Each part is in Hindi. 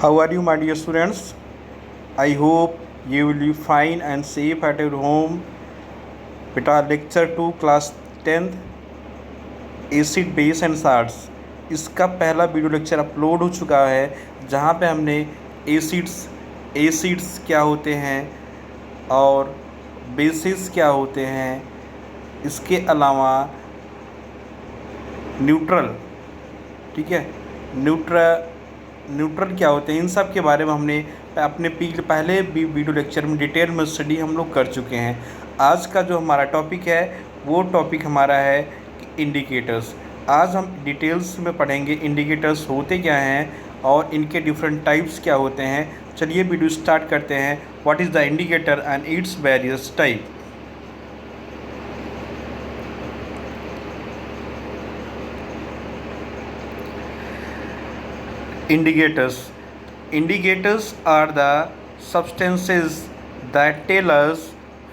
How are you, my dear students? I hope you will be fine and safe at your home. बेटा lecture 2 class 10th acid base and salts इसका पहला वीडियो लेक्चर अपलोड हो चुका है, जहाँ पे हमने एसिड्स क्या होते हैं और बेसिस क्या होते हैं, इसके अलावा न्यूट्रल, ठीक है, न्यूट्रल क्या होते हैं, इन सब के बारे में हमने अपने पहले भी वीडियो लेक्चर में डिटेल में स्टडी हम लोग कर चुके हैं। आज का जो हमारा टॉपिक है वो टॉपिक हमारा है इंडिकेटर्स। आज हम डिटेल्स में पढ़ेंगे इंडिकेटर्स होते क्या हैं और इनके डिफरेंट टाइप्स क्या होते हैं। चलिए वीडियो स्टार्ट करते हैं। What is the indicator and its various type. Indicators are the substances that tell us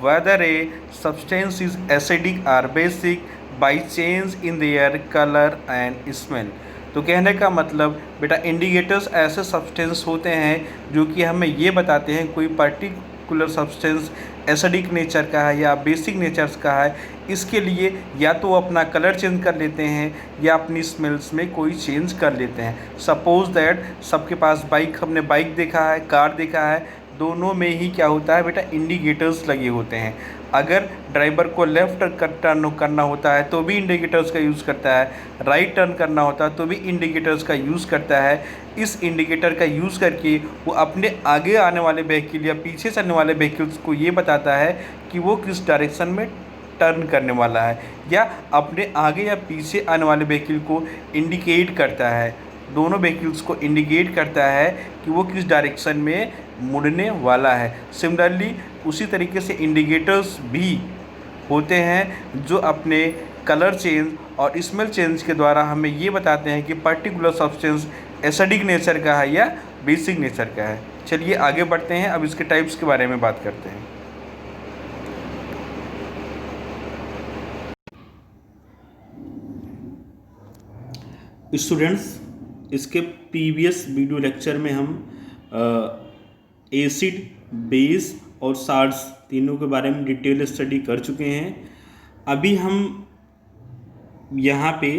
whether a substance is acidic or basic by change in their color and smell। तो कहने का मतलब बेटा इंडिकेटर्स ऐसे सब्सटेंस होते हैं जो कि हमें ये बताते हैं कोई पर्टिकुलर सब्सटेंस एसिडिक नेचर का है या बेसिक नेचर का है। इसके लिए या तो वो अपना कलर चेंज कर लेते हैं या अपनी स्मेल्स में कोई चेंज कर लेते हैं। सपोज दैट सबके पास हमने बाइक देखा है, कार देखा है, दोनों में ही क्या होता है बेटा इंडिकेटर्स लगे होते हैं। अगर ड्राइवर को लेफ़्ट टर्न करना होता है तो भी इंडिकेटर्स का यूज़ करता है, राइट टर्न करना होता है तो भी इंडिकेटर्स का यूज़ करता है। इस इंडिकेटर का यूज़ करके वो अपने आगे आने वाले व्हीकल या पीछे चलने वाले व्हीकल्स को ये बताता है कि वो किस डायरेक्शन में टर्न करने वाला है, या अपने आगे या पीछे आने वाले व्हीकल को इंडिकेट करता है, दोनों व्हीकल्स को इंडिकेट करता है कि वो किस डायरेक्शन में मुड़ने वाला है। सिमिलरली उसी तरीके से इंडिकेटर्स भी होते हैं जो अपने कलर चेंज और स्मेल चेंज के द्वारा हमें ये बताते हैं कि पर्टिकुलर सब्सटेंस एसिडिक नेचर का है या बेसिक नेचर का है। चलिए आगे बढ़ते हैं, अब इसके टाइप्स के बारे में बात करते हैं। स्टूडेंट्स, इसके प्रीवियस वीडियो लेक्चर में हम एसिड, बेस और साल्ट्स तीनों के बारे में डिटेल स्टडी कर चुके हैं। अभी हम यहाँ पे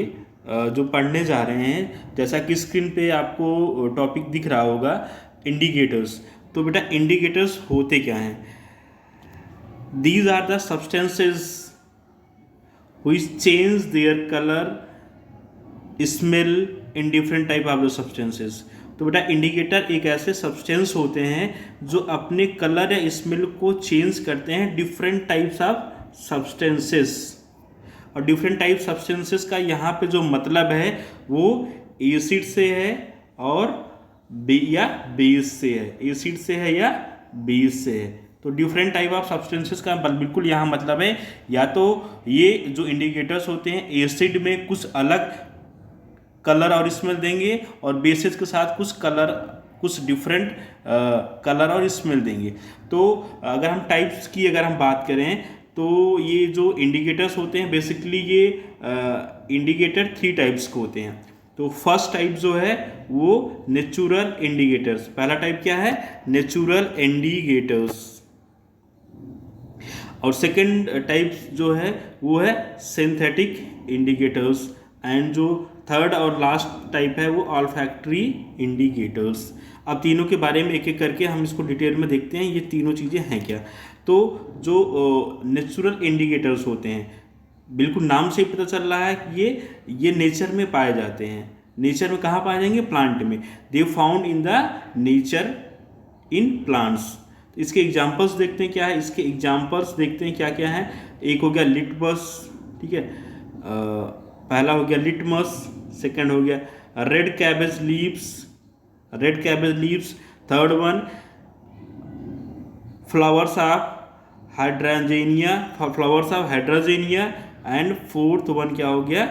जो पढ़ने जा रहे हैं, जैसा कि स्क्रीन पे आपको टॉपिक दिख रहा होगा इंडिकेटर्स। तो बेटा इंडिकेटर्स होते क्या हैं? These are the substances which change their colour, smell in different type of the substances. तो बेटा इंडिकेटर एक ऐसे सब्सटेंस होते हैं जो अपने कलर या स्मेल को चेंज करते हैं डिफरेंट टाइप्स ऑफ सब्सटेंसेस। और डिफरेंट टाइप सब्सटेंसेस का यहाँ पे जो मतलब है वो एसिड से है और बेस से है, एसिड से है या बेस से है। तो डिफरेंट टाइप ऑफ सब्सटेंसेस का बिल्कुल यहाँ मतलब है, या तो ये जो इंडिकेटर्स होते हैं एसिड में कुछ अलग कलर और स्मेल देंगे और बेसिस के साथ कुछ डिफरेंट कलर और स्मेल देंगे। तो अगर हम टाइप्स की अगर हम बात करें तो ये जो इंडिकेटर्स होते हैं बेसिकली ये इंडिकेटर 3 टाइप्स के होते हैं। तो फर्स्ट टाइप जो है वो नेचुरल इंडिकेटर्स। पहला टाइप क्या है? Natural indicators. और सेकंड टाइप जो है वो है सिंथेटिक इंडिकेटर्स। एंड जो थर्ड और लास्ट टाइप है वो ऑल्फैक्टरी इंडिकेटर्स। अब तीनों के बारे में एक एक करके हम इसको डिटेल में देखते हैं ये तीनों चीज़ें हैं क्या। तो जो नेचुरल इंडिकेटर्स होते हैं, बिल्कुल नाम से ही पता चल रहा है कि ये नेचर में पाए जाते हैं। नेचर में कहाँ पाए जाएंगे? प्लांट में। They found in the nature in plants. इसके एग्जाम्पल्स देखते हैं क्या है, इसके एग्जाम्पल्स देखते हैं क्या क्या है। एक हो गया लिटमस, ठीक है, पहला हो गया लिटमस, सेकंड हो गया red cabbage leaves, third one flowers of hydrangea, and fourth one क्या हो गया?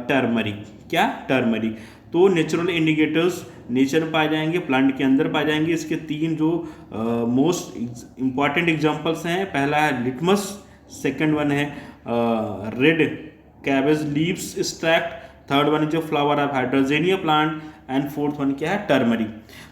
टर्मरिक। तो नेचुरल इंडिकेटर्स नेचर में पाए जाएंगे, प्लांट के अंदर पाए जाएंगे। इसके 3 जो मोस्ट इंपॉर्टेंट एग्जांपल्स हैं, पहला है लिटमस, सेकंड वन है red cabbage leaves extract, third one is जो flower of hydrangea plant, and fourth one क्या है, टर्मरिक।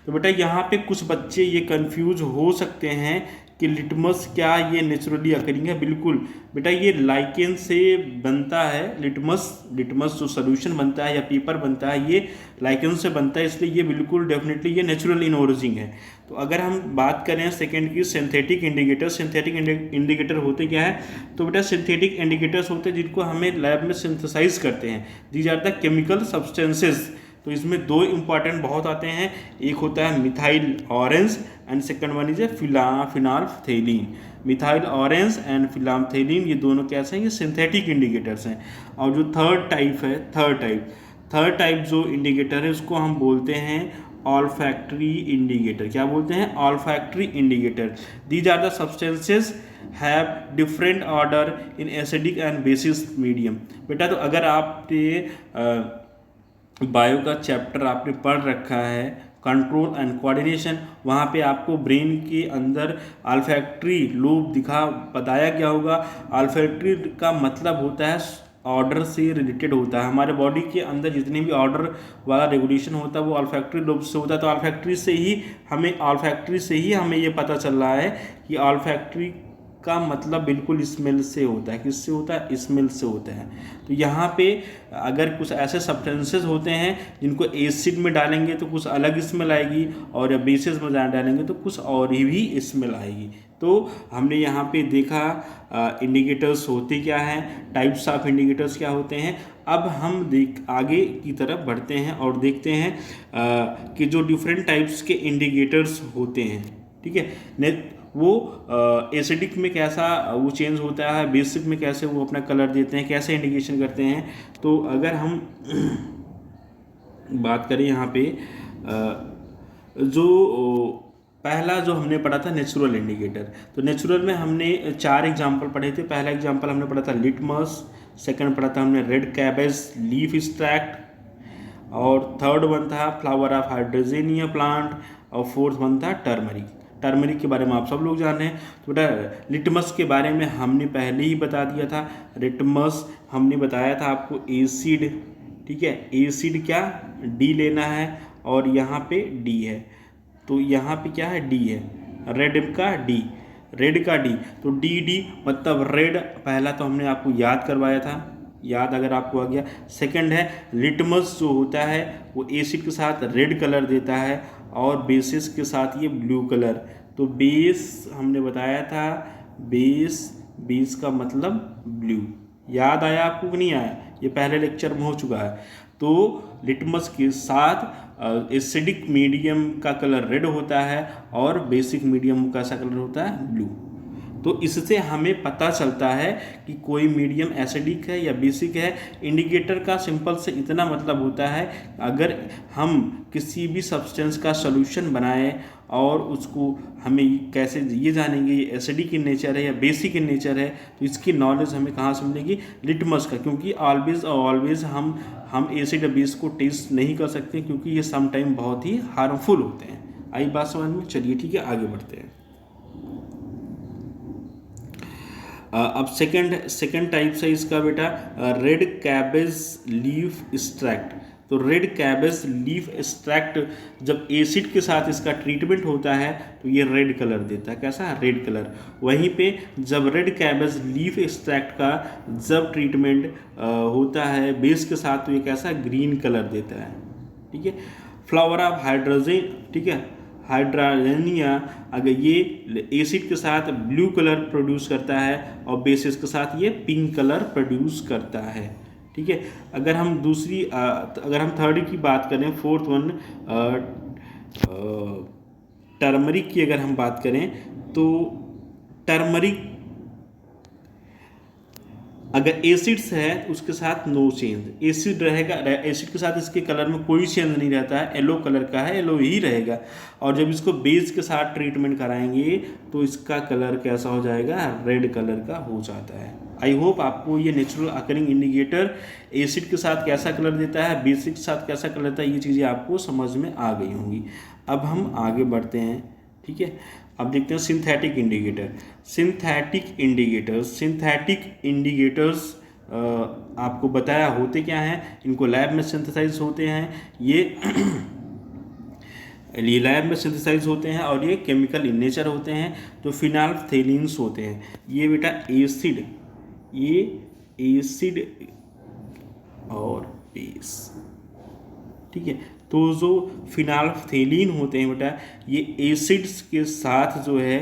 तो बेटा यहाँ पे कुछ बच्चे ये कंफ्यूज हो सकते हैं कि लिटमस क्या ये नेचुरली अकरिंग है। बिल्कुल बेटा, ये लाइकेन से बनता है। लिटमस जो सोल्यूशन बनता है या पेपर बनता है ये लाइकेन से बनता है, इसलिए ये बिल्कुल डेफिनेटली ये नेचुरल इन ओरिजिन है। तो अगर हम बात करें सेकेंड की सिंथेटिक इंडिकेटर, सिंथेटिक इंडिकेटर होते क्या है, तो बेटा सिंथेटिक इंडिकेटर्स होते हैं जिनको हमें लैब में सिंथेसाइज करते हैं। These are the chemical substances. तो इसमें दो इंपॉर्टेंट बहुत आते हैं, एक होता है methyl orange and second one is phenolphthalein. Methyl orange and phenolphthalein ये दोनों कैसे हैं, ये सिंथेटिक इंडिकेटर्स हैं। और जो थर्ड टाइप जो इंडिकेटर है उसको हम बोलते हैं ऑल्फैक्टरी इंडिकेटर। क्या बोलते हैं, olfactory indicator. These are the substances have different order in acidic and basis medium. बेटा तो अगर आपने बायो का चैप्टर आपने पढ़ रखा है कंट्रोल एंड कोऑर्डिनेशन, वहाँ पे आपको ब्रेन के अंदर ऑल्फैक्टरी लोब बताया गया होगा। ऑल्फैक्टरी का मतलब होता है ऑर्डर से रिलेटेड होता है। हमारे बॉडी के अंदर जितने भी ऑर्डर वाला रेगुलेशन होता है वो ऑल्फैक्टरी लोब से होता है। तो ऑल्फैक्टरी से ही हमें ये पता चल रहा है कि ऑल्फैक्टरी का मतलब बिल्कुल स्मेल से होता है। किससे होता है, स्मेल से होता है। तो यहाँ पे अगर कुछ ऐसे सब्सटेंसेस होते हैं जिनको एसिड में डालेंगे तो कुछ अलग स्मेल आएगी, और बेसिस में डालेंगे तो कुछ और ही भी स्मेल आएगी। तो हमने यहाँ पे देखा इंडिकेटर्स होते क्या हैं, टाइप्स ऑफ इंडिकेटर्स क्या होते हैं। अब हम आगे की तरफ बढ़ते हैं और देखते हैं कि जो डिफरेंट टाइप्स के इंडिकेटर्स होते हैं, ठीक है, वो एसिडिक में कैसा वो चेंज होता है, बेसिक में कैसे वो अपना कलर देते हैं, कैसे इंडिकेशन करते हैं। तो अगर हम बात करें यहाँ पे जो पहला जो हमने पढ़ा था नेचुरल इंडिकेटर, तो नेचुरल में हमने 4 एग्जाम्पल पढ़े थे। पहला एग्जाम्पल हमने पढ़ा था लिटमस, सेकंड पढ़ा था हमने रेड कैबेज लीफ एक्सट्रैक्ट, और थर्ड वन था फ्लावर ऑफ हाइड्रोजेनिया प्लांट, और फोर्थ वन था टर्मरिक। टर्मरिक के बारे में आप सब लोग जान रहे हैं। तो बेटा लिटमस के बारे में हमने पहले ही बता दिया था। लिटमस हमने बताया था आपको एसिड, ठीक है, एसिड क्या डी लेना है, और यहाँ पे डी है, तो यहाँ पे क्या है डी है, रेड का डी, तो डी मतलब रेड। पहला तो हमने आपको याद करवाया था, याद अगर आपको आ गया। सेकंड है लिटमस जो होता है वो एसिड के साथ रेड कलर देता है और बेसिस के साथ ये ब्लू कलर। तो बेस हमने बताया था, बेस का मतलब ब्लू। याद आया आपको कि नहीं आया, ये पहले लेक्चर में हो चुका है। तो लिटमस के साथ एसिडिक मीडियम का कलर रेड होता है और बेसिक मीडियम का कैसा कलर होता है, ब्लू। तो इससे हमें पता चलता है कि कोई मीडियम एसिडिक है या बेसिक है। इंडिकेटर का सिंपल से इतना मतलब होता है, अगर हम किसी भी सब्सटेंस का सॉल्यूशन बनाएं और उसको हमें कैसे ये जानेंगे ये एसिडिक इन नेचर है या बेसिक इन नेचर है, तो इसकी नॉलेज हमें कहाँ से मिलेगी, लिटमस का। क्योंकि ऑलवेज हम एसिड या बेस को टेस्ट नहीं कर सकते, क्योंकि ये सम टाइम बहुत ही हार्मफुल होते हैं। आई बात समझ में, चलिए ठीक है आगे बढ़ते हैं। अब सेकंड टाइप से इसका बेटा रेड कैबेज लीफ एक्सट्रैक्ट। तो रेड कैबेज लीफ एक्सट्रैक्ट जब एसिड के साथ इसका ट्रीटमेंट होता है तो ये रेड कलर देता है, कैसा, रेड कलर। वहीं पे जब रेड कैबेज लीफ एक्सट्रैक्ट का जब ट्रीटमेंट होता है बेस के साथ तो ये कैसा, ग्रीन कलर देता है, ठीक है। फ्लावर ऑफ हाइड्रोजन, ठीक है, हाइड्रोजेनिया अगर ये एसिड के साथ ब्लू कलर प्रोड्यूस करता है और बेसिस के साथ ये पिंक कलर प्रोड्यूस करता है, ठीक है। अगर हम थर्ड की बात करें, फोर्थ वन टर्मरिक की अगर हम बात करें तो टर्मरिक अगर एसिड्स है उसके साथ नो चेंज, एसिड रहेगा, एसिड के साथ इसके कलर में कोई चेंज नहीं रहता है, येलो कलर का है, येलो ही रहेगा। और जब इसको बेस के साथ ट्रीटमेंट कराएंगे तो इसका कलर कैसा हो जाएगा, रेड कलर का हो जाता है। आई होप आपको ये नेचुरल अकरिंग इंडिकेटर एसिड के साथ कैसा कलर देता है, बेसिक के साथ कैसा कलर देता है, ये चीज़ें आपको समझ में आ गई होंगी। अब हम आगे बढ़ते हैं, ठीक है। अब देखते हैं सिंथेटिक इंडिकेटर्स आपको बताया होते क्या हैं, इनको लैब में सिंथेसाइज होते हैं, ये लैब में सिंथेसाइज होते हैं और ये केमिकल इन नेचर होते हैं। तो फिनाल्फथेलिन्स होते हैं, ये बेटा एसिड, ये एसिड और बेस, ठीक है। तो जो फिनाल्फथेलिन होते हैं बेटा, ये एसिड्स के साथ जो है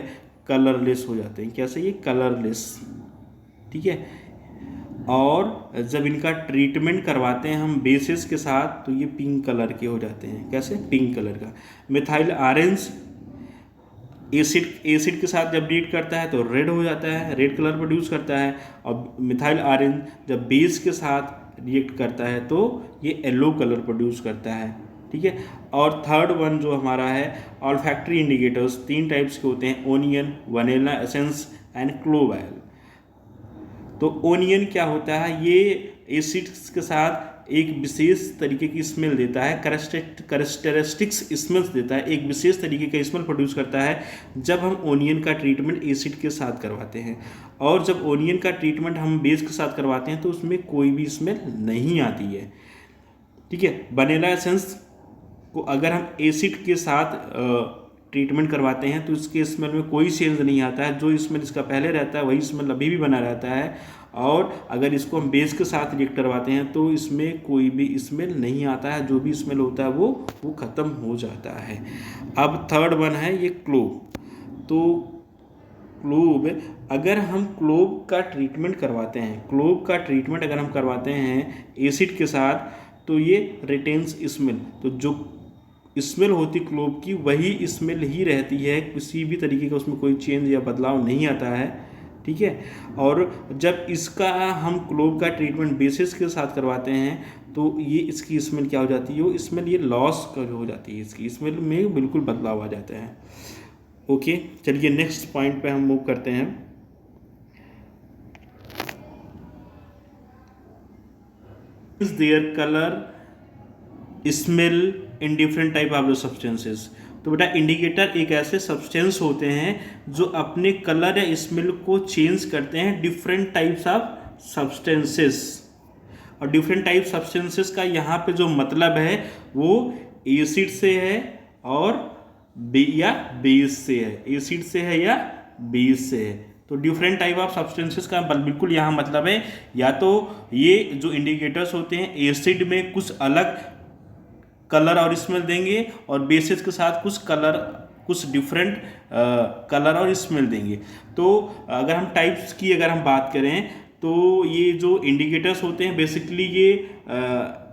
कलरलेस हो जाते हैं। कैसे? ये कलरलेस, ठीक है। और जब इनका ट्रीटमेंट करवाते हैं हम बेसिस के साथ, तो ये पिंक कलर के हो जाते हैं। कैसे? पिंक कलर का। मिथाइल ऑरेंज एसिड के साथ जब रिएक्ट करता है तो रेड हो जाता है, रेड कलर प्रोड्यूस करता है। और मिथाइल ऑरेंज जब बेस के साथ रिएक्ट करता है तो ये येलो कलर प्रोड्यूस करता है, ठीक है। और थर्ड वन जो हमारा है, ऑल्फैक्टरी इंडिकेटर्स 3 टाइप्स के होते हैं, onion, vanilla essence and clove oil. तो ओनियन क्या होता है, ये एसिड्स के साथ एक विशेष तरीके की स्मेल देता है, कैरेक्टरिस्टिक्स स्मेल्स देता है, एक विशेष तरीके का स्मेल प्रोड्यूस करता है जब हम ओनियन का ट्रीटमेंट एसिड के साथ करवाते हैं। और जब ओनियन का ट्रीटमेंट हम बेस के साथ करवाते हैं तो उसमें कोई भी स्मेल नहीं आती है, ठीक है। वनीला एसेंस को अगर हम एसिड के साथ ट्रीटमेंट करवाते हैं तो इसके स्मेल में कोई चेंज नहीं आता है, जो स्मेल इसका पहले रहता है वही स्मेल अभी भी बना रहता है। और अगर इसको हम बेस के साथ रिएक्ट करवाते हैं तो इसमें कोई भी स्मेल नहीं आता है, जो भी स्मेल होता है वो ख़त्म हो जाता है। अब थर्ड वन है ये क्लोव। तो क्लोव, अगर हम क्लोव का ट्रीटमेंट करवाते हैं, क्लोव का ट्रीटमेंट अगर हम करवाते हैं एसिड के साथ, तो ये रिटेन्स स्मेल, तो जो स्मेल होती क्लोव की वही स्मेल ही रहती है, किसी भी तरीके का उसमें कोई चेंज या बदलाव नहीं आता है, ठीक है। और जब इसका हम क्लोव का ट्रीटमेंट बेसिस के साथ करवाते हैं तो ये इसकी स्मेल क्या हो जाती है, वो स्मेल ये लॉस हो जाती है, इसकी स्मेल में बिल्कुल बदलाव आ जाता है। ओके, चलिए नेक्स्ट पॉइंट पे हम मूव करते हैं। Is there colour smell in different type of the substances. तो बेटा इंडिकेटर एक ऐसे सब्सटेंस होते हैं जो अपने कलर या स्मेल को चेंज करते हैं डिफरेंट टाइप्स ऑफ सब्सटेंसेस। और डिफरेंट टाइप सब्सटेंसेस का यहाँ पे जो मतलब है वो एसिड से है और या बेस से है, एसिड से है या बेस से है। तो डिफरेंट टाइप ऑफ सब्सटेंसेस का बिल्कुल यहाँ मतलब है, या तो ये जो इंडिकेटर्स होते हैं एसिड में कुछ अलग कलर और स्मेल देंगे और बेसिस के साथ कुछ डिफरेंट कलर और स्मेल देंगे। तो अगर हम टाइप्स की अगर हम बात करें तो ये जो इंडिकेटर्स होते हैं बेसिकली ये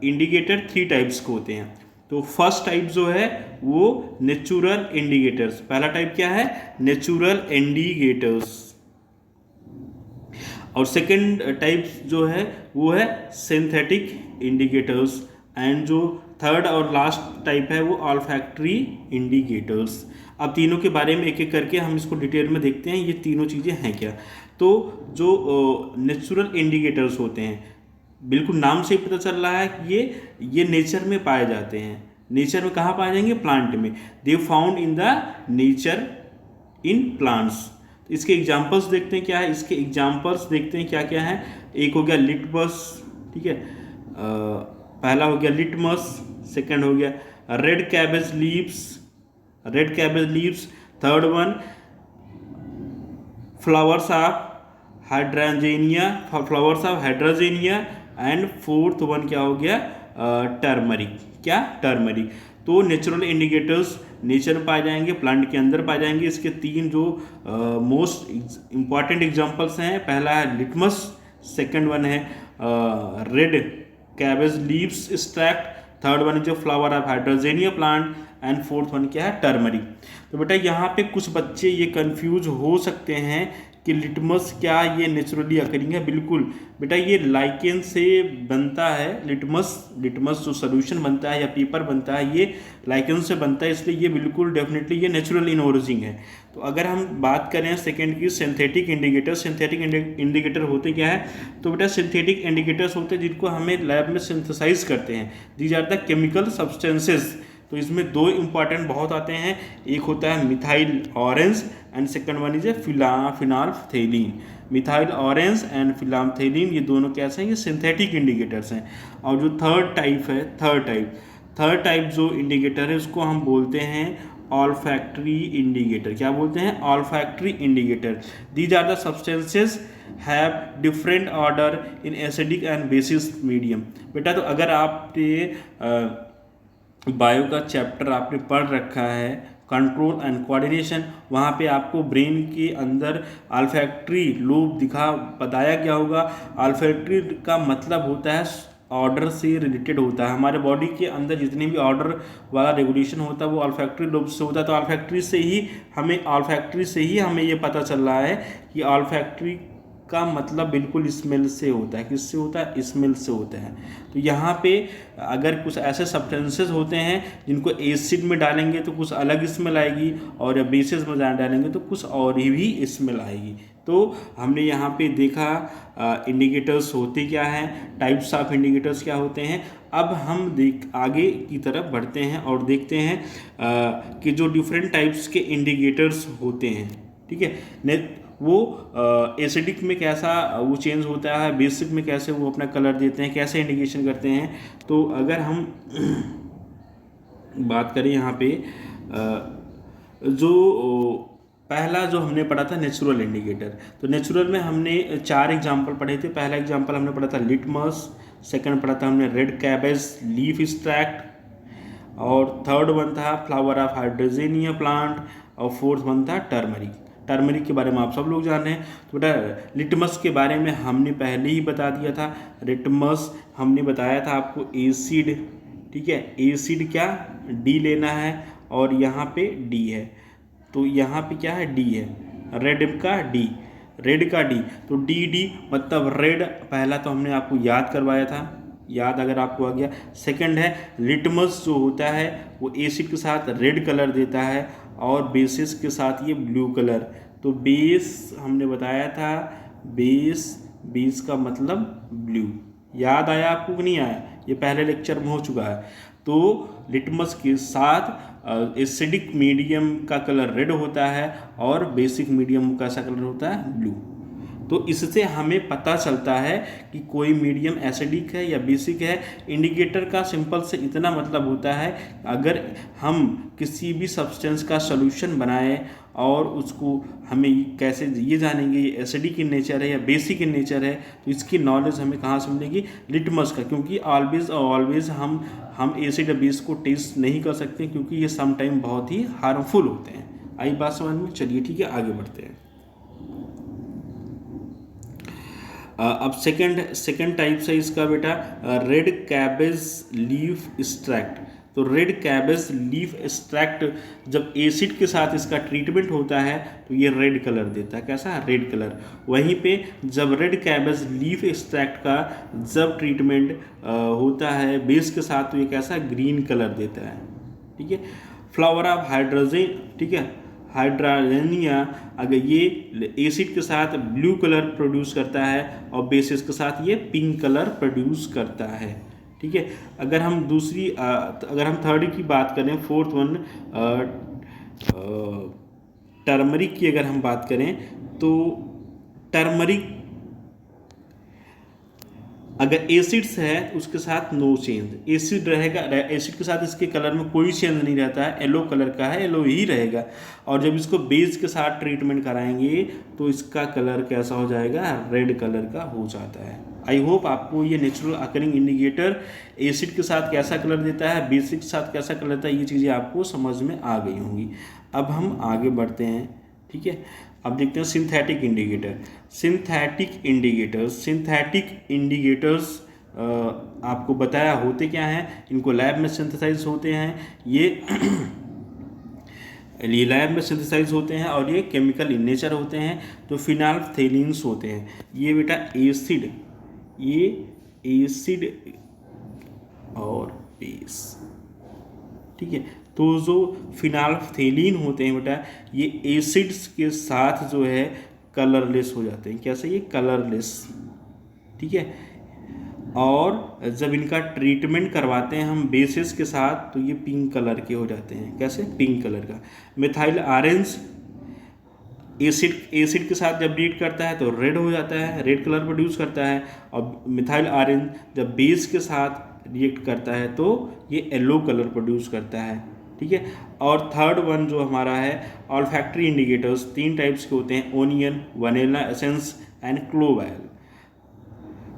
इंडिकेटर 3 टाइप्स के होते हैं। तो फर्स्ट टाइप जो है वो नेचुरल इंडिकेटर्स, पहला टाइप क्या है, नेचुरल इंडिकेटर्स। और सेकंड टाइप जो है वो है सिंथेटिक इंडिकेटर्स। एंड जो थर्ड और लास्ट टाइप है वो ऑल्फैक्टरी इंडिकेटर्स। अब तीनों के बारे में एक एक करके हम इसको डिटेल में देखते हैं, ये तीनों चीज़ें हैं क्या। तो जो नेचुरल इंडिकेटर्स होते हैं, बिल्कुल नाम से ही पता चल रहा है कि ये नेचर में पाए जाते हैं। नेचर में कहाँ पाए जाएंगे, प्लांट में। They found in the nature in plants. इसके एग्जाम्पल्स देखते हैं क्या है, इसके एग्जाम्पल्स देखते हैं क्या क्या है। एक हो गया लिटमस, ठीक है, पहला हो गया लिटमस, सेकंड हो गया red cabbage leaves, third one flowers of hydrangea, and fourth one क्या हो गया, टर्मरिक। तो नेचुरल इंडिकेटर्स नेचर में पाए जाएंगे, प्लांट के अंदर पाए जाएंगे। इसके 3 जो मोस्ट इंपॉर्टेंट एग्जांपल्स हैं, पहला है लिटमस, सेकंड वन है red cabbage leaves extract, third one जो flower of hydrangea plant, and fourth one क्या है, टर्मरिक। तो बेटा यहाँ पे कुछ बच्चे ये कंफ्यूज हो सकते हैं कि लिटमस क्या ये नेचुरली अकरिंग है। बिल्कुल बेटा, ये लाइकेन से बनता है। लिटमस जो सोल्यूशन बनता है या पेपर बनता है ये लाइकेन से बनता है, इसलिए ये बिल्कुल डेफिनेटली ये नेचुरल इन ओरिजिन है। तो अगर हम बात करें सेकेंड की सिंथेटिक इंडिकेटर होते क्या है, तो बेटा सिंथेटिक इंडिकेटर्स होते हैं जिनको हमें लैब में सिंथेसाइज करते हैं। These are the chemical substances. तो इसमें 2 इंपॉर्टेंट बहुत आते हैं, एक होता है methyl orange and second one is a phenolphthalein. Methyl orange and phenolphthalein, ये दोनों कैसे हैं, ये सिंथेटिक इंडिकेटर्स हैं। और जो थर्ड टाइप जो इंडिकेटर है उसको हम बोलते हैं ऑल्फैक्टरी इंडिकेटर। क्या बोलते हैं, olfactory indicator. These are the substances have different order in acidic and basis medium. बेटा तो अगर आपने बायो का चैप्टर आपने पढ़ रखा है कंट्रोल एंड कोऑर्डिनेशन, वहाँ पे आपको ब्रेन के अंदर ऑल्फैक्टरी लोब बताया गया होगा। ऑल्फैक्टरी का मतलब होता है ऑर्डर से रिलेटेड होता है। हमारे बॉडी के अंदर जितने भी ऑर्डर वाला रेगुलेशन होता है वो ऑल्फैक्टरी लोब से होता है। तो ऑल्फैक्टरी से ही हमें ये पता चल रहा है कि ऑल्फैक्टरी का मतलब बिल्कुल स्मेल से होता है। किससे होता है, स्मेल से होता है। तो यहाँ पे अगर कुछ ऐसे सब्सटेंसेस होते हैं जिनको एसिड में डालेंगे तो कुछ अलग स्मेल आएगी, और बेसिस में डालेंगे तो कुछ और ही भी स्मेल आएगी। तो हमने यहाँ पे देखा इंडिकेटर्स होते क्या हैं, टाइप्स ऑफ इंडिकेटर्स क्या होते हैं। अब हम आगे की तरफ बढ़ते हैं और देखते हैं कि जो डिफरेंट टाइप्स के इंडिकेटर्स होते हैं, ठीक है, वो एसिडिक में कैसा वो चेंज होता है, बेसिक में कैसे वो अपना कलर देते हैं, कैसे इंडिकेशन करते हैं। तो अगर हम बात करें यहाँ पे जो पहला जो हमने पढ़ा था नेचुरल इंडिकेटर, तो नेचुरल में हमने 4 एग्जाम्पल पढ़े थे। पहला एग्जाम्पल हमने पढ़ा था लिटमस, सेकंड पढ़ा था हमने रेड कैबेज लीफ एक्सट्रैक्ट, और थर्ड वन था फ्लावर ऑफ हाइड्रोजेनिया प्लांट, और फोर्थ वन था टर्मरिक के बारे में आप सब लोग जान रहे हैं। तो बेटा लिटमस के बारे में हमने पहले ही बता दिया था। लिटमस हमने बताया था आपको एसिड, ठीक है, एसिड क्या डी लेना है, और यहाँ पे डी है, तो यहाँ पे क्या है डी है, रेड का डी, तो डी मतलब रेड। पहला तो हमने आपको याद करवाया था, याद अगर आपको आ गया। सेकंड है लिटमस जो होता है वो एसिड के साथ रेड कलर देता है और बेसिस के साथ ये ब्लू कलर। तो बेस हमने बताया था, बेस का मतलब ब्लू। याद आया आपको कि नहीं आया, ये पहले लेक्चर में हो चुका है। तो लिटमस के साथ एसिडिक मीडियम का कलर रेड होता है और बेसिक मीडियम का कैसा कलर होता है, ब्लू। तो इससे हमें पता चलता है कि कोई मीडियम एसिडिक है या बेसिक है। इंडिकेटर का सिंपल से इतना मतलब होता है, अगर हम किसी भी सब्सटेंस का सॉल्यूशन बनाएं और उसको हमें कैसे ये जानेंगे ये एसिडिक इन नेचर है या बेसिक इन नेचर है, तो इसकी नॉलेज हमें कहाँ से मिलेगी, लिटमस का। क्योंकि ऑलवेज हम एसिड या बेस को टेस्ट नहीं कर सकते, क्योंकि ये सम टाइम बहुत ही हार्मफुल होते हैं। आई बात समझ में, चलिए ठीक है आगे बढ़ते हैं। अब सेकंड टाइप है इसका बेटा रेड कैबेज लीफ एक्सट्रैक्ट। तो रेड कैबेज लीफ एक्सट्रैक्ट जब एसिड के साथ इसका ट्रीटमेंट होता है तो ये रेड कलर देता है, कैसा, रेड कलर। वहीं पे जब रेड कैबेज लीफ एक्सट्रैक्ट का जब ट्रीटमेंट होता है बेस के साथ तो ये कैसा, ग्रीन कलर देता है, ठीक है। फ्लावर ऑफ हाइड्रोजन, ठीक है, हाइड्रोजेनिया अगर ये एसिड के साथ ब्लू कलर प्रोड्यूस करता है और बेसिस के साथ ये पिंक कलर प्रोड्यूस करता है, ठीक है। अगर हम थर्ड की बात करें, फोर्थ वन टर्मरिक की अगर हम बात करें तो टर्मरिक अगर एसिड्स है उसके साथ नो चेंज, एसिड रहेगा, एसिड के साथ इसके कलर में कोई चेंज नहीं रहता है, येलो कलर का है, येलो ही रहेगा। और जब इसको बेस के साथ ट्रीटमेंट कराएंगे तो इसका कलर कैसा हो जाएगा, रेड कलर का हो जाता है। आई होप आपको ये नेचुरल अकरिंग इंडिकेटर एसिड के साथ कैसा कलर देता है, बेसिक के साथ कैसा कलर देता है, ये चीज़ें आपको समझ में आ गई होंगी। अब हम आगे बढ़ते हैं, ठीक है। अब देखते हैं सिंथेटिक इंडिकेटर्स आपको बताया होते क्या हैं, इनको लैब में सिंथेसाइज होते हैं, ये लैब में सिंथेसाइज होते हैं और ये केमिकल इन नेचर होते हैं। जो फिनाल्फथेलिन्स होते हैं ये बेटा एसिड और बेस, ठीक है। तो जो फिनाल्फथेलिन होते हैं बेटा ये एसिड्स के साथ जो है कलरलेस हो जाते हैं, कैसे, ये कलरलेस, ठीक है। और जब इनका ट्रीटमेंट करवाते हैं हम बेसिस के साथ तो ये पिंक कलर के हो जाते हैं, कैसे, पिंक कलर का। मिथाइल ऑरेंज एसिड के साथ जब रिएक्ट करता है तो रेड हो जाता है, रेड कलर प्रोड्यूस करता है। और मिथाइल आयरन जब बेस के साथ रिएक्ट करता है तो ये येलो कलर प्रोड्यूस करता है, ठीक है। और थर्ड वन जो हमारा है, ऑल्फैक्टरी इंडिकेटर्स 3 टाइप्स के होते हैं, onion, vanilla essence and clove oil.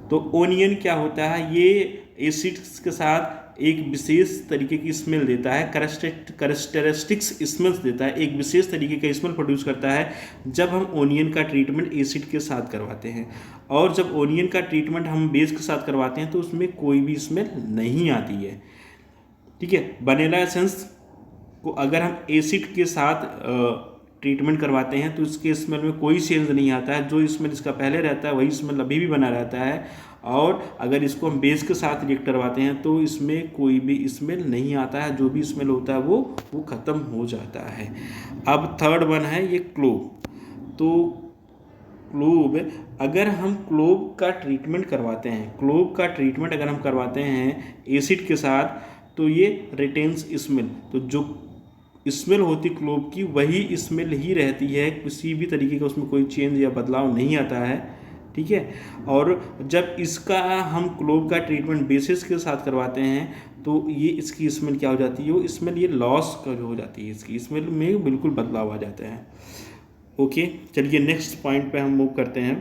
तो ओनियन क्या होता है, ये एसिड्स के साथ एक विशेष तरीके की स्मेल देता है, कैरेक्टरिस्टिक्स स्मेल्स देता है, एक विशेष तरीके का स्मेल प्रोड्यूस करता है जब हम ओनियन का ट्रीटमेंट एसिड के साथ करवाते हैं। और जब ओनियन का ट्रीटमेंट हम बेस के साथ करवाते हैं तो उसमें कोई भी स्मेल नहीं आती है, ठीक है। वनीला एसेंस को अगर हम एसिड के साथ ट्रीटमेंट करवाते हैं तो इसके स्मेल में कोई चेंज नहीं आता है, जो स्मेल इसका पहले रहता है वही स्मेल अभी भी बना रहता है। और अगर इसको हम बेस के साथ रिएक्ट करवाते हैं तो इसमें कोई भी स्मेल नहीं आता है, जो भी स्मेल होता है वो ख़त्म हो जाता है। अब थर्ड वन है ये क्लोव। तो क्लोव, अगर हम क्लोव का ट्रीटमेंट करवाते हैं, क्लोव का ट्रीटमेंट अगर हम करवाते हैं एसिड के साथ तो ये रिटेन्स स्मेल, तो जो स्मेल होती क्लोव की वही स्मेल ही रहती है, किसी भी तरीके का उसमें कोई चेंज या बदलाव नहीं आता है, ठीक है। और जब इसका हम क्लोव का ट्रीटमेंट बेसिस के साथ करवाते हैं तो ये इसकी स्मेल क्या हो जाती है, वो स्मेल ये लॉस हो जाती है, इसकी स्मेल में बिल्कुल बदलाव आ जाता है। ओके, चलिए नेक्स्ट पॉइंट पे हम मूव करते हैं।